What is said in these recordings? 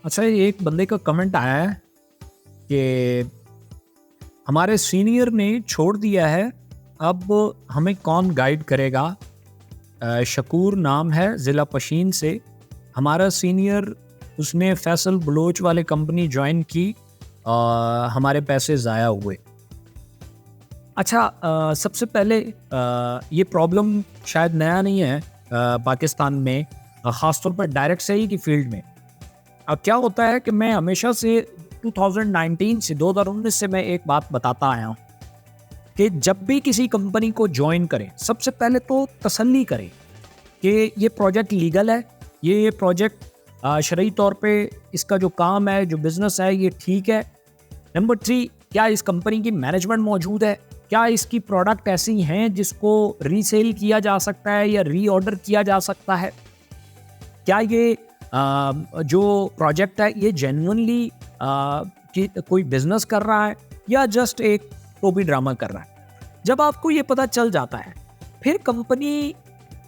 अच्छा, ये एक बंदे का कमेंट आया है कि हमारे सीनियर ने छोड़ दिया है, अब हमें कौन गाइड करेगा। शकूर नाम है, ज़िला पशीन से। हमारा सीनियर, उसने फैसल बलोच वाले कंपनी ज्वाइन की, हमारे पैसे ज़ाया हुए। अच्छा, सबसे पहले ये प्रॉब्लम शायद नया नहीं है पाकिस्तान में, ख़ासतौर पर डायरेक्ट सेल की फील्ड में। अब क्या होता है कि मैं हमेशा से 2019 से 2019 से मैं एक बात बताता आया हूँ कि जब भी किसी कंपनी को ज्वाइन करें, सबसे पहले तो तसल्ली करें कि ये प्रोजेक्ट लीगल है, ये प्रोजेक्ट शरई तौर पे इसका जो काम है, जो बिज़नेस है, ये ठीक है। नंबर 3, क्या इस कंपनी की मैनेजमेंट मौजूद है, क्या इसकी प्रोडक्ट ऐसी हैं जिसको रीसेल किया जा सकता है या रीऑर्डर किया जा सकता है, क्या ये जो प्रोजेक्ट है ये जेन्युइनली कोई बिजनेस कर रहा है या जस्ट एक टोपी ड्रामा कर रहा है। जब आपको ये पता चल जाता है, फिर कंपनी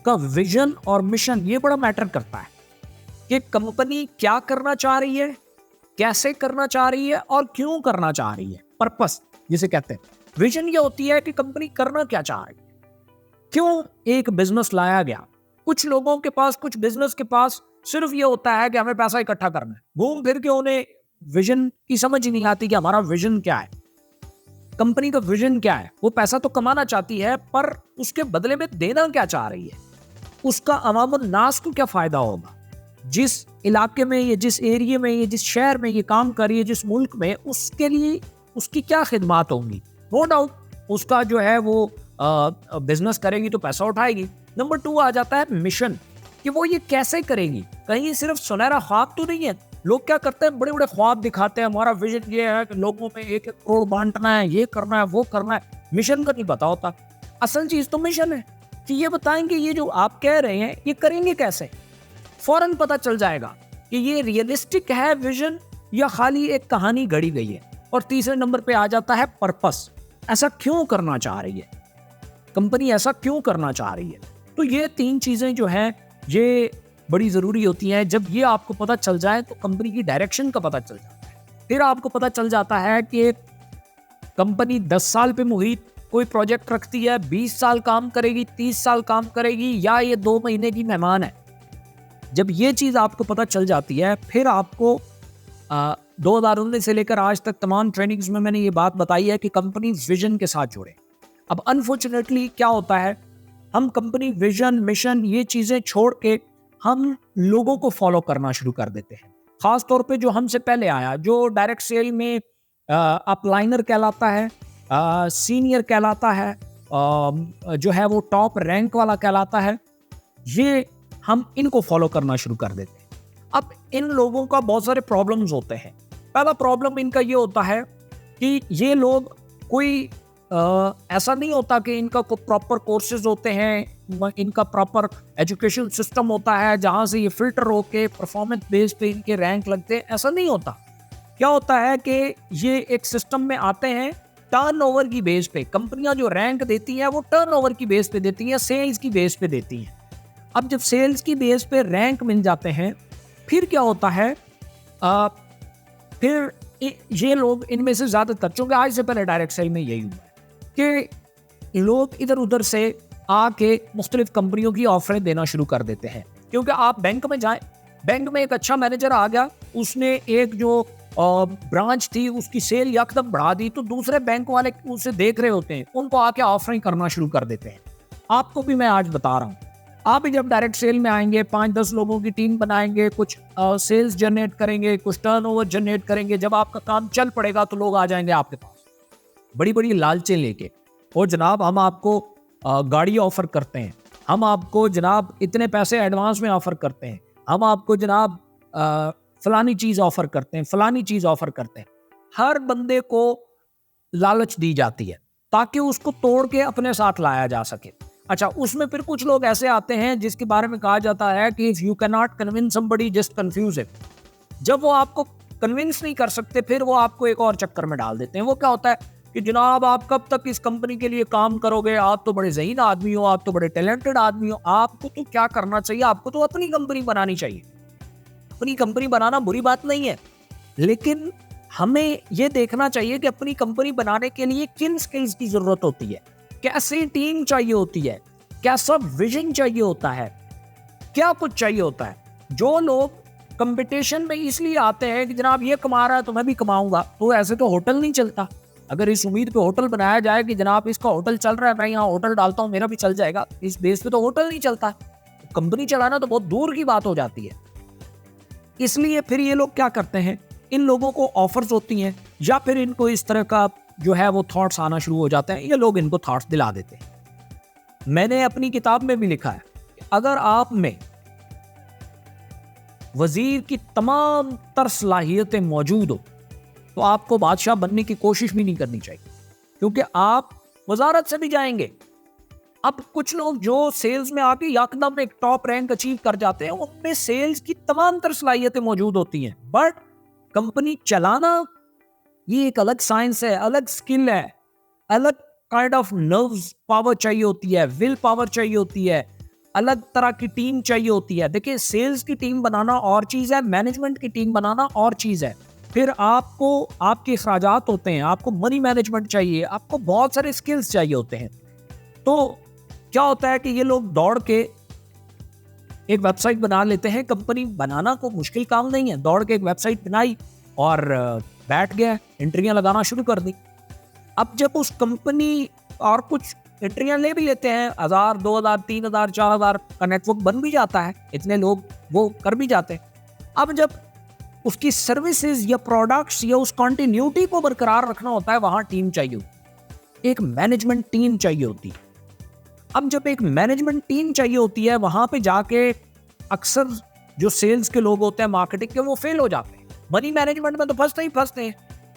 का विजन और मिशन ये बड़ा मैटर करता है कि कंपनी क्या करना चाह रही है, कैसे करना चाह रही है और क्यों करना चाह रही है। पर्पस जिसे कहते हैं। विजन ये होती है कि कंपनी करना क्या चाह रही है, क्यों एक बिजनेस लाया गया। कुछ लोगों के पास, कुछ बिजनेस के पास सिर्फ ये होता है कि हमें पैसा इकट्ठा करना है, घूम फिर के उन्हें विजन की समझ ही नहीं आती कि हमारा विजन क्या है, कंपनी का विजन क्या है। वो पैसा तो कमाना चाहती है, पर उसके बदले में देना क्या चाह रही है, उसका अवामुन नास को क्या फायदा होगा, जिस इलाके में ये, जिस एरिया में ये, जिस शहर में ये काम कर रही है, जिस मुल्क में, उसके लिए उसकी क्या खिदमात होंगी। नो डाउट उसका जो है वो बिजनेस करेगी तो पैसा उठाएगी। नंबर 2 आ जाता है मिशन, कि वो ये कैसे करेगी। कहीं सिर्फ सुनहरा ख्वाब तो नहीं है। लोग क्या करते हैं, बड़े बड़े ख्वाब दिखाते हैं, हमारा विजन ये है कि लोगों में 1-1 करोड़ बांटना है, ये करना है, वो करना है। मिशन का नहीं पता होता। असल चीज तो मिशन है कि ये बताएंगे ये जो आप कह रहे हैं ये करेंगे कैसे। फौरन पता चल जाएगा कि ये रियलिस्टिक है विजन या खाली एक कहानी गढ़ी गई है। और तीसरे नंबर पे आ जाता है पर्पस, ऐसा क्यों करना चाह रही है कंपनी, ऐसा क्यों करना चाह रही है। तो ये 3 चीजें जो हैं ये बड़ी ज़रूरी होती हैं। जब ये आपको पता चल जाए तो कंपनी की डायरेक्शन का पता चल जाता है। फिर आपको पता चल जाता है कि कंपनी 10 साल पे मुहित कोई प्रोजेक्ट रखती है, 20 साल काम करेगी, 30 साल काम करेगी, या ये 2 महीने की मेहमान है। जब ये चीज़ आपको पता चल जाती है, फिर आपको 2019 से लेकर आज तक तमाम ट्रेनिंग्स में मैंने ये बात बताई है कि कंपनी विजन के साथ जुड़े। अब अनफॉर्चुनेटली क्या होता है, हम कंपनी विजन, मिशन, ये चीज़ें छोड़ के हम लोगों को फॉलो करना शुरू कर देते हैं। खास तौर पे जो हमसे पहले आया, जो डायरेक्ट सेल में अपलाइनर कहलाता है, सीनियर कहलाता है, जो है वो टॉप रैंक वाला कहलाता है, ये हम इनको फॉलो करना शुरू कर देते हैं। अब इन लोगों का बहुत सारे प्रॉब्लम्स होते हैं। पहला प्रॉब्लम इनका ये होता है कि ये लोग कोई ऐसा नहीं होता कि इनका कोई प्रॉपर कोर्सेज होते हैं, इनका प्रॉपर एजुकेशन सिस्टम होता है जहाँ से ये फिल्टर होके परफॉर्मेंस बेस पे इनके रैंक लगते हैं। ऐसा नहीं होता। क्या होता है कि ये एक सिस्टम में आते हैं, टर्नओवर की बेस पे कंपनियां जो रैंक देती हैं वो टर्नओवर की बेस पे देती हैं, सेल्स की बेस पे देती हैं। अब जब सेल्स की बेस पे रैंक मिल जाते हैं, फिर क्या होता है, फिर ये लोग, इनमें से ज़्यादातर, चूँकि आज से पहले डायरेक्ट सेल में यही हुआ कि लोग इधर उधर से आके मुख्तलिफ कंपनियों की ऑफरें देना शुरू कर देते हैं। क्योंकि आप बैंक में जाएं, बैंक में एक अच्छा मैनेजर आ गया, उसने एक जो ब्रांच थी उसकी सेल यकदम बढ़ा दी, तो दूसरे बैंक वाले उसे देख रहे होते हैं, उनको आके ऑफरिंग करना शुरू कर देते हैं। आपको भी मैं आज बता रहा हूँ, आप भी जब डायरेक्ट सेल में आएंगे, 5-10 लोगों की टीम बनाएंगे, कुछ सेल्स जनरेट करेंगे, कुछ टर्नओवर जनरेट करेंगे, जब आपका काम चल पड़ेगा तो लोग आ जाएंगे आपके पास बड़ी बड़ी लालचें लेके, और जनाब हम आपको गाड़ी ऑफर करते हैं, हम आपको जनाब इतने पैसे एडवांस में ऑफर करते हैं, हम आपको जनाब फलानी चीज़ ऑफर करते हैं, फलानी चीज़ ऑफर करते हैं। हर बंदे को लालच दी जाती है ताकि उसको तोड़ के अपने साथ लाया जा सके। अच्छा, उसमें फिर कुछ लोग ऐसे आते हैं जिसके बारे में कहा जाता है कि if you can not convince somebody just confuse him. जब वो आपको कन्विंस नहीं कर सकते, फिर वो आपको एक और चक्कर में डाल देते हैं। वो क्या होता है कि जनाब आप कब तक इस कंपनी के लिए काम करोगे, आप तो बड़े ज़हीन आदमी हो, आप तो बड़े टैलेंटेड आदमी हो, आपको तो क्या करना चाहिए, आपको तो अपनी कंपनी बनानी चाहिए। अपनी कंपनी बनाना बुरी बात नहीं है, लेकिन हमें ये देखना चाहिए कि अपनी कंपनी बनाने के लिए किन स्किल्स की जरूरत होती है, कैसी टीम चाहिए होती है, कैसा विजन चाहिए होता है, क्या कुछ चाहिए होता है। जो लोग कंपटीशन में इसलिए आते हैं कि जनाब ये कमा रहा है तो मैं भी कमाऊंगा, तो ऐसे तो होटल नहीं चलता। अगर इस उम्मीद पे होटल बनाया जाए कि जनाब इसका होटल चल रहा है, मैं यहाँ होटल डालता हूँ मेरा भी चल जाएगा, इस बेस पे तो होटल नहीं चलता। कंपनी चलाना तो बहुत दूर की बात हो जाती है। इसलिए फिर ये लोग क्या करते हैं, इन लोगों को ऑफर्स होती हैं या फिर इनको इस तरह का जो है वो थॉट्स आना शुरू हो जाते हैं, ये लोग इनको थॉट्स दिला देते हैं। मैंने अपनी किताब में भी लिखा है कि अगर आप में वजीर की तमाम तर सलाहियतें मौजूद हो तो आपको बादशाह बनने की कोशिश भी नहीं करनी चाहिए, क्योंकि आप वजारत से भी जाएंगे। अब कुछ लोग जो सेल्स में आके यकदम एक टॉप रैंक अचीव कर जाते हैं, उनमें सेल्स की तमाम तर सलाहियतें मौजूद होती हैं, बट कंपनी चलाना ये एक अलग साइंस है, अलग स्किल है, अलग काइंड ऑफ नर्व्स पावर चाहिए होती है, विल पावर चाहिए होती है, अलग तरह की टीम चाहिए होती है। देखिए, सेल्स की टीम बनाना और चीज है, मैनेजमेंट की टीम बनाना और चीज है। फिर आपको आपके अखराजात होते हैं, आपको मनी मैनेजमेंट चाहिए, आपको बहुत सारे स्किल्स चाहिए होते हैं। तो क्या होता है कि ये लोग दौड़ के एक वेबसाइट बना लेते हैं। कंपनी बनाना कोई मुश्किल काम नहीं है, दौड़ के एक वेबसाइट बनाई और बैठ गया, एंट्रियां लगाना शुरू कर दी। अब जब उस कंपनी और कुछ एंट्रियां ले भी लेते हैं, 1000, 2000, 3000, 4000 का नेटवर्क बन भी जाता है, इतने लोग वो कर भी जाते हैं। अब जब उसकी सर्विसेज या प्रोडक्ट्स या उस कॉन्टिन्यूटी को बरकरार रखना होता है, वहां टीम चाहिए होती है, एक मैनेजमेंट टीम चाहिए होती है। अब जब एक मैनेजमेंट टीम चाहिए होती है, वहां पे जाके अक्सर जो सेल्स के लोग होते हैं, मार्केटिंग के, वो फेल हो जाते हैं। मनी मैनेजमेंट में तो फंसते ही फंसते हैं,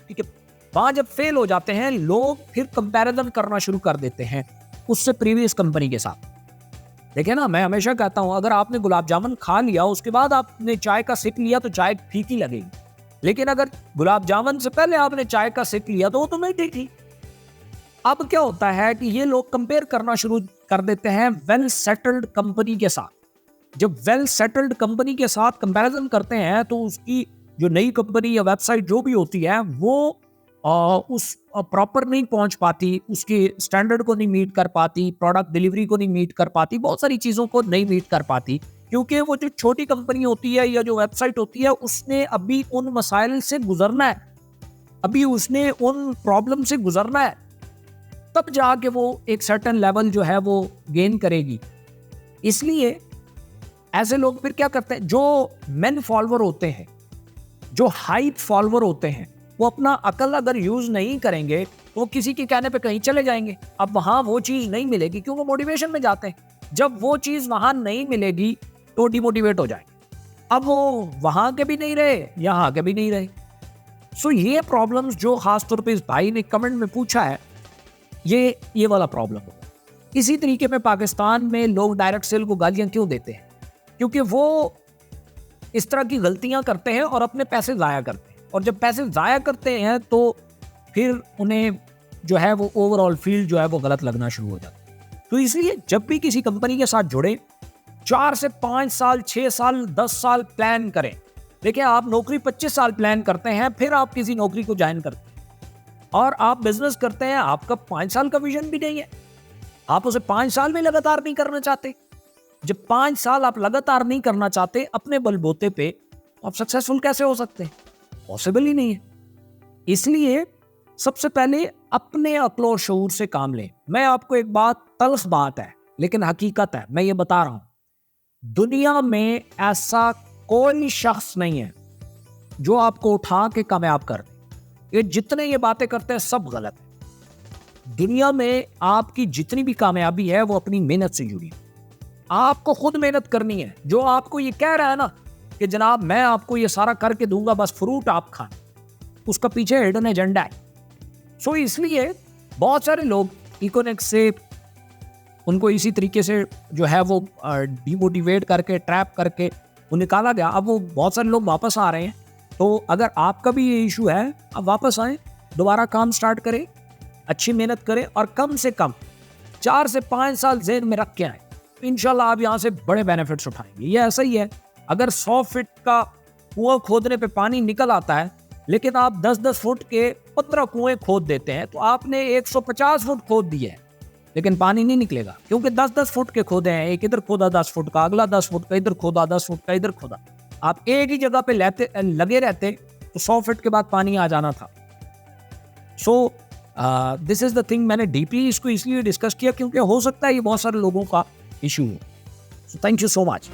ठीक है। वहां जब फेल हो जाते हैं, लोग फिर कंपैरिजन करना शुरू कर देते हैं उससे प्रीवियस कंपनी के साथ। देखिए ना, मैं हमेशा कहता हूं, अगर आपने गुलाब जामुन खा लिया, उसके बाद आपने चाय का सिप लिया तो चाय फीकी लगेगी, लेकिन अगर गुलाब जामुन से पहले आपने चाय का सिप लिया तो वो तो मीठी थी। अब क्या होता है कि ये लोग कंपेयर करना शुरू कर देते हैं वेल सेटल्ड कंपनी के साथ। जब वेल सेटल्ड कंपनी के साथ कंपैरिजन करते हैं तो उसकी जो नई कंपनी या वेबसाइट जो भी होती है, वो उस प्रॉपर नहीं पहुंच पाती, उसके स्टैंडर्ड को नहीं मीट कर पाती, प्रोडक्ट डिलीवरी को नहीं मीट कर पाती, बहुत सारी चीज़ों को नहीं मीट कर पाती, क्योंकि वो जो छोटी कंपनी होती है या जो वेबसाइट होती है, उसने अभी उन मसाइल से गुजरना है, अभी उसने उन प्रॉब्लम से गुजरना है, तब जाके वो एक सर्टेन लेवल जो है वो गेन करेगी। इसलिए ऐसे लोग फिर क्या करते हैं, जो मेन फॉलोअर होते हैं, जो हाइप फॉलोअर होते हैं, वो अपना अकल अगर यूज नहीं करेंगे तो किसी के कहने पे कहीं चले जाएंगे। अब वहां वो चीज नहीं मिलेगी, क्योंकि मोटिवेशन में जाते हैं। जब वो चीज वहां नहीं मिलेगी तो डिमोटिवेट हो जाएंगे। अब वो वहां के भी नहीं रहे, यहाँ के भी नहीं रहे। सो ये प्रॉब्लम्स जो खासतौर पे इस भाई ने कमेंट में पूछा है, ये वाला प्रॉब्लम हो। इसी तरीके में पाकिस्तान में लोग डायरेक्ट सेल को गालियां क्यों देते हैं? क्योंकि वो इस तरह की गलतियां करते हैं और अपने पैसे ज़ाया करते हैं, और जब पैसे ज़ाया करते हैं तो फिर उन्हें जो है वो ओवरऑल फील्ड जो है वो गलत लगना शुरू हो जाता है। तो इसलिए जब भी किसी कंपनी के साथ जुड़े, 4 से 5 साल, 6 साल, 10 साल प्लान करें। देखिए, आप नौकरी 25 साल प्लान करते हैं, फिर आप किसी नौकरी को ज्वाइन करते हैं, और आप बिजनेस करते हैं, आपका 5 साल का विजन भी नहीं है, आप उसे 5 साल में लगातार नहीं करना चाहते। जब 5 साल आप लगातार नहीं करना चाहते अपने बलबूते पे, आप सक्सेसफुल कैसे हो सकते हैं? पॉसिबल ही नहीं है। इसलिए सबसे पहले अपने अक्ल और शऊर से काम लें। मैं आपको एक बात, तल्ख बात है लेकिन हकीकत है, मैं ये बता रहा हूं, दुनिया में ऐसा कोई शख्स नहीं है जो आपको उठा के कामयाब कर दे। ये जितने ये बातें करते हैं सब गलत है। दुनिया में आपकी जितनी भी कामयाबी है वो अपनी मेहनत से जुड़ी है। आपको खुद मेहनत करनी है। जो आपको ये कह रहा है ना कि जनाब मैं आपको ये सारा करके दूंगा, बस फ्रूट आप खाएं, उसका पीछे हिडन एजेंडा है। सो इसलिए बहुत सारे लोग इकोनॉमिक्स से उनको इसी तरीके से जो है वो डिमोटिवेट करके, ट्रैप करके वो निकाला गया। अब वो बहुत सारे लोग वापस आ रहे हैं। तो अगर आपका भी ये इशू है, अब वापस आए, दोबारा काम स्टार्ट करें, अच्छी मेहनत करें, और कम से कम 4 से 5 साल ज़हन में रख के आए, तो इंशाल्लाह आप यहाँ से बड़े बेनिफिट्स उठाएंगे। ये ऐसा ही है, अगर 100 फीट का कुआं खोदने पे पानी निकल आता है, लेकिन आप 10-10 फुट के 15 कुएं खोद देते हैं, तो आपने 150 फुट खोद दिए हैं, लेकिन पानी नहीं निकलेगा, क्योंकि 10-10 फुट के खोदे हैं। एक इधर खोदा 10 फुट का, अगला 10 फुट का, इधर खोदा 10 फुट का, इधर खोदा। आप एक ही जगह पे लगे रहते तो 100 फीट के बाद पानी आ जाना था। So this is the thing. मैंने डीपली इसको इसलिए डिस्कस किया क्योंकि हो सकता है ये बहुत सारे लोगों का इशू हो। So thank you so much.